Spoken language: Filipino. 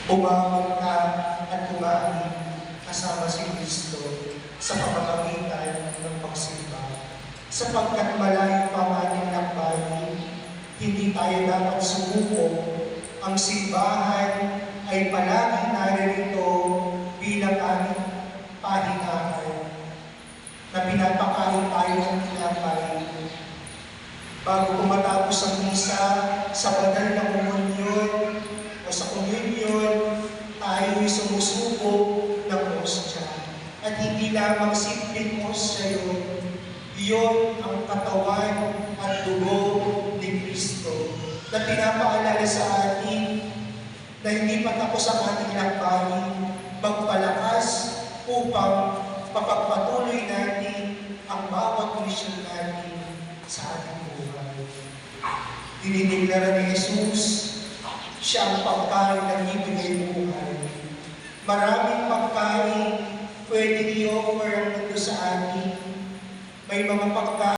Umabot ka at kumain kasama si Kristo sa pamamagitan ng pagsimba. Sapagkat malayo pa man ang lakbayin, hindi tayo dapat sumuko. Ang simbahan ay palagi naririto bilang aming pahingahan na pinapakain tayo ng tinapay. Bago pumatapos ang misa, sa banal na komunyon o sa komunyon, tayo'y sumusuko ng hostya. At hindi lamang simpleng hostya yun, iyon ang katawan at dugo ni Kristo na pinapaalala sa atin na hindi pa tapos ang ating lakbayin, magpalakas upang mapagpatuloy natin ang bawat misyon natin sa ating buhay. Dinideklara ni Jesus, siya ang pagkain ng ibigay buhay. Maraming pagkain pwede i-offer ang mundo sa atin. May mga pagkain